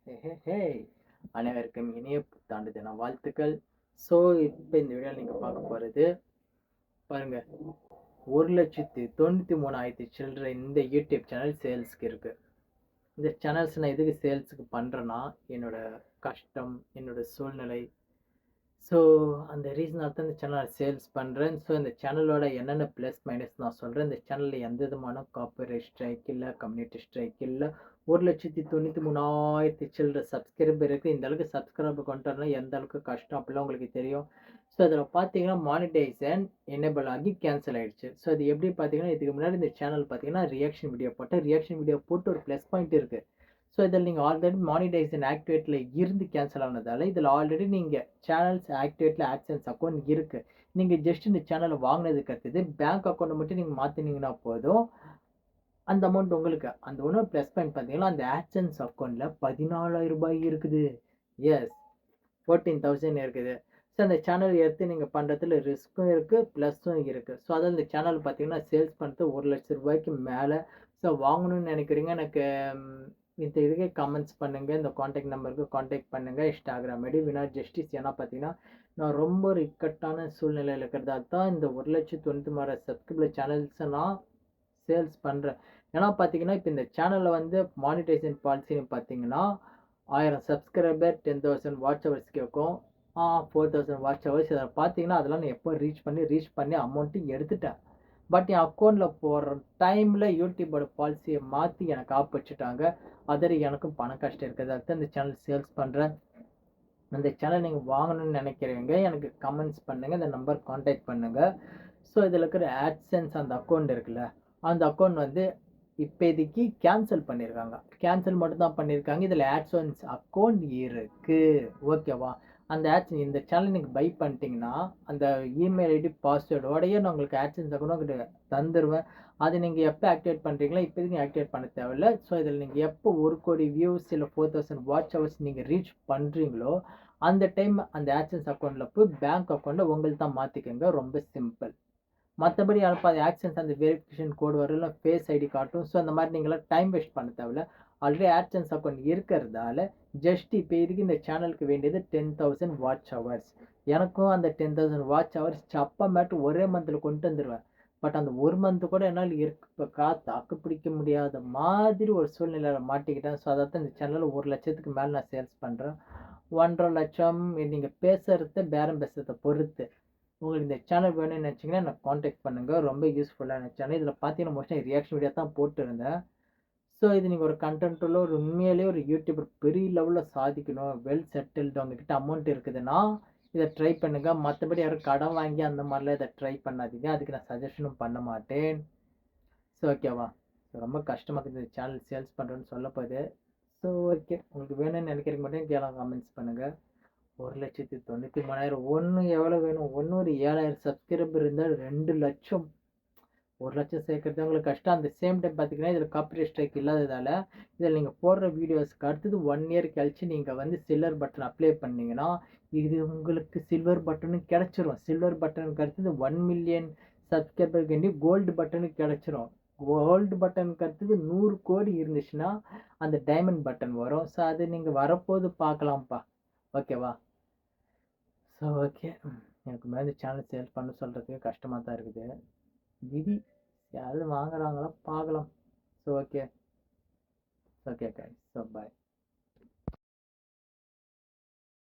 ஹே அனைவருக்கும் இனிய புத்தாண்டு தின வாழ்த்துக்கள். ஸோ இப்போ இந்த வீடியோவில் நீங்கள் பார்க்க போகிறது பாருங்க, 1,93,000 சில்லற இந்த யூடியூப் சேனல் சேல்ஸ்க்கு இருக்கு. இந்த சேனல்ஸ் நான் எதுக்கு சேல்ஸுக்கு பண்ணுறேன்னா, என்னோட கஷ்டம், என்னோட சூழ்நிலை, ஸோ அந்த ரீசனால் தான் இந்த சேனல் சேல்ஸ் பண்ணுறேன். ஸோ இந்த சேனலோட என்னென்ன ப்ளஸ் மைனஸ் நான் சொல்கிறேன். இந்த சேனலில் எந்த விதமான காப்பிரைட் ஸ்ட்ரைக் இல்லை, கம்யூனிட்டி ஸ்ட்ரைக் இல்லை. 1,93,000 சில்லற சப்ஸ்கிரைபர் இருக்குது. இந்த அளவுக்கு சப்ஸ்கிரைபர் கொண்டு வரணும் எந்த அளவுக்கு கஷ்டம் அப்படிலாம் உங்களுக்கு தெரியும். ஸோ அதில் பார்த்தீங்கன்னா மானிட்டைசேஷன் எனேபிள் ஆகி கேன்சல் ஆகிடுச்சு. ஸோ அது எப்படி பார்த்தீங்கன்னா, இதுக்கு முன்னாடி இந்த சேனல் பார்த்தீங்கன்னா ரியாக்ஷன் வீடியோ போட்டேன். ரியாக்ஷன் வீடியோ போட்டு ஒரு ப்ளஸ் பாயிண்ட் இருக்குது. ஸோ இதில் நீங்கள் ஆல்ரெடி மானிடைசேஷன் ஆக்டிவேட்டில் இருந்து கேன்சல் ஆனதால் இதில் ஆல்ரெடி நீங்கள் சேனல்ஸ் ஆக்டிவேட்டில் ஆட்சன்ஸ் அக்கௌண்ட் இருக்குது. நீங்கள் ஜஸ்ட் இந்த சேனலை வாங்கினதுக்கு அடுத்தது பேங்க் அக்கௌண்ட்டை மட்டும் நீங்கள் மாற்றினீங்கன்னா போதும், அந்த அமௌண்ட் உங்களுக்கு அந்த ஒன்று ப்ளஸ் பாயிண்ட் பார்த்தீங்கன்னா அந்த ஆட்சன்ஸ் அக்கௌண்ட்டில் 14,000 ரூபாய் இருக்குது. எஸ், 14,000 இருக்குது. ஸோ அந்த சேனல் எடுத்து நீங்கள் பண்ணுறதுல ரிஸ்க்கும் இருக்குது ப்ளஸ்ஸும் இருக்குது. ஸோ அதாவது இந்த சேனல் பார்த்தீங்கன்னா சேல்ஸ் பண்ணுறது 1,00,000 ரூபாய்க்கு மேலே. ஸோ வாங்கணும்னு நினைக்கிறீங்க, எனக்கு இந்த இதுக்கு கமெண்ட்ஸ் பண்ணுங்கள், இந்த காண்டாக்ட் நம்பருக்கு காண்டாக்ட் பண்ணுங்கள். இன்ஸ்டாகிராம் ஐடி வினாட் ஜஸ்டிஸ். ஏன்னா பார்த்தீங்கன்னா நான் ரொம்ப ஒரு இக்கட்டான சூழ்நிலையில் இருக்கிறதால தான் இந்த 1,93,000 சப்ஸ்கிரைபர் சேனல்ஸை நான் சேல்ஸ் பண்ணுறேன். ஏன்னா பார்த்தீங்கன்னா இப்போ இந்த சேனலில் வந்து மானிட்டைசேஷன் பாலிசின்னு பார்த்தீங்கன்னா 1000 சப்ஸ்கிரைபர் 10,000 வாட்ச் ஹவர்ஸ் கேட்கும். 4,000 வாட்ச் ஹவர்ஸ். இதை பார்த்தீங்கன்னா அதெல்லாம் நான் எப்போ ரீச் பண்ணி அமௌண்ட்டு எடுத்துட்டேன். பட் என் அக்கௌண்ட்டில் போடுற டைமில் யூடியூபோட பாலிசியை மாற்றி எனக்கு ஆப் வச்சுட்டாங்க. அதர் எனக்கும் பண கஷ்டம் இருக்குது. அதுதான் இந்த சேனல் சேல்ஸ் பண்ணுறேன். அந்த சேனல் நீங்கள் வாங்கணும்னு நினைக்கிறவங்க எனக்கு கமெண்ட்ஸ் பண்ணுங்கள், இந்த நம்பர் காண்டாக்ட் பண்ணுங்கள். ஸோ இதில் இருக்கிற ஆட்சன்ஸ் அந்த அக்கௌண்ட் இருக்குல்ல, அந்த அக்கௌண்ட் வந்து இப்போதைக்கு கேன்சல் பண்ணியிருக்காங்க. கேன்சல் மட்டும்தான் பண்ணியிருக்காங்க. இதில் ஆட்சன்ஸ் அக்கௌண்ட் இருக்குது. ஓகேவா? அந்த ஆட்ஸ் இந்த சேனல் நீங்கள் பை பண்ணிட்டீங்கன்னா அந்த இமெயில் ஐடி பாஸ்வேர்டோடையே நான் உங்களுக்கு ஆட்சன்ஸ் அக்கௌண்ட் தந்துடுவேன். அது நீங்கள் எப்போ ஆக்டிவேட் பண்ணுறீங்களோ இப்போதைக்கு நீங்கள் ஆக்டிவேட் பண்ண தேவையில்லை. ஸோ இதில் நீங்கள் எப்போ 1 கோடி வியூஸ் இல்லை 4,000 வாட்ச் ஹவர்ஸ் நீங்கள் ரீச் பண்ணுறீங்களோ அந்த டைம் அந்த ஆட்சன்ஸ் அக்கௌண்ட்டில் போய் பேங்க் அக்கௌண்ட்டை உங்களுக்கு தான் மாற்றிக்கோங்க. ரொம்ப சிம்பிள். மற்றபடி அப்போ அது ஆக்சன்ஸ் அந்த வெரிஃபிகேஷன் கோடு வரும், இல்லை ஃபேஸ் ஐடி காட்டும். ஸோ அந்த மாதிரி நீங்களாம் டைம் வேஸ்ட் பண்ண தேவையில்ல. ஆல்ரெடி ஆட்சன்ஸ் அக்கௌண்ட் இருக்கிறதால ஜஸ்ட் இப்போ இதுக்கு இந்த சேனலுக்கு வேண்டியது 10,000 வாட்ச் ஹவர்ஸ். எனக்கும் அந்த 10,000 வாட்ச் ஹவர்ஸ் சப்பமேட்டு ஒரே மந்தில் கொண்டு வந்துடுவேன். பட் அந்த ஒரு மந்த்து கூட என்னால் இப்போ தாக்கு பிடிக்க முடியாத மாதிரி ஒரு சூழ்நிலையில் மாட்டிக்கிட்டேன். ஸோ அதை தான் இந்த சேனலில் 1,00,000க்கு மேலே நான் சேல்ஸ் பண்ணுறேன். 1,50,000 லட்சம் நீங்கள் பேசுகிறத பேரம் பேசுகிறத பொறுத்து. உங்களுக்கு இந்த சேனல் வேணும்னு நினச்சிங்கன்னா எனக்கு காண்டாக்ட் பண்ணுங்கள். ரொம்ப யூஸ்ஃபுல்லான சேனல். இதில் பார்த்தீங்கன்னா மோஸ்ட்லி ரியாக்ஷன் வீடியோ தான் போட்டுருந்தேன். ஸோ இது நீங்கள் ஒரு கண்டென்ட்டில் ஒரு உண்மையிலேயே ஒரு யூடியூபர் பெரிய லெவலில் சாதிக்கணும், வெல் செட்டில்டு, அவங்கக்கிட்ட அமௌண்ட் இருக்குதுன்னா இதை ட்ரை பண்ணுங்கள். மற்றபடி யாரும் கடன் வாங்கி அந்த மாதிரிலாம் இதை ட்ரை பண்ணாதீங்க. அதுக்கு நான் சஜஷனும் பண்ண மாட்டேன். ஸோ ஓகேவா? ஸோ ரொம்ப கஷ்டமாக இருக்குது இந்த சேனல் சேல்ஸ் பண்ணுறேன்னு சொல்ல போகுது. ஸோ ஓகே, உங்களுக்கு வேணும்னு நினைக்கிறீங்க மட்டும் கீழே கமெண்ட்ஸ் பண்ணுங்கள். 1,93,000 ஒன்று எவ்வளோ வேணும்? ஒன்று ஒரு 7,000 சப்ஸ்கிரைபர் இருந்தால் 2 லட்சம். 1 லட்சம் சேர்க்கறது உங்களுக்கு கஷ்டம். அந்த சேம் டைம் பார்த்தீங்கன்னா இதில் காப்பிரைட் ஸ்ட்ரைக் இல்லாததால் இதில் நீங்கள் போடுற வீடியோஸ்க்கு அடுத்தது 1 இயர் கழிச்சு நீங்கள் வந்து சில்வர் பட்டன் அப்ளை பண்ணிங்கன்னா இது உங்களுக்கு சில்வர் பட்டனும் கிடச்சிரும். சில்வர் பட்டனுக்கு அடுத்தது 1 மில்லியன் சப்ஸ்கிரைபருக்கு வேண்டி கோல்டு பட்டனுக்கு கிடச்சிரும். கோல்டு பட்டனுக்கு அடுத்தது 100 கோடி இருந்துச்சுன்னா அந்த டைமண்ட் பட்டன் வரும். ஸோ அது நீங்கள் வரப்போது பார்க்கலாம்ப்பா. ஓகேவா? ஸோ ஓகே, எனக்கு மேலே சேனல் சேல்ஸ் பண்ண சொல்கிறதுக்கு கஷ்டமாக தான் இருக்குது. விதி, யாராவது வாங்குறாங்களா பார்க்கலாம். So okay, okay guys. So bye.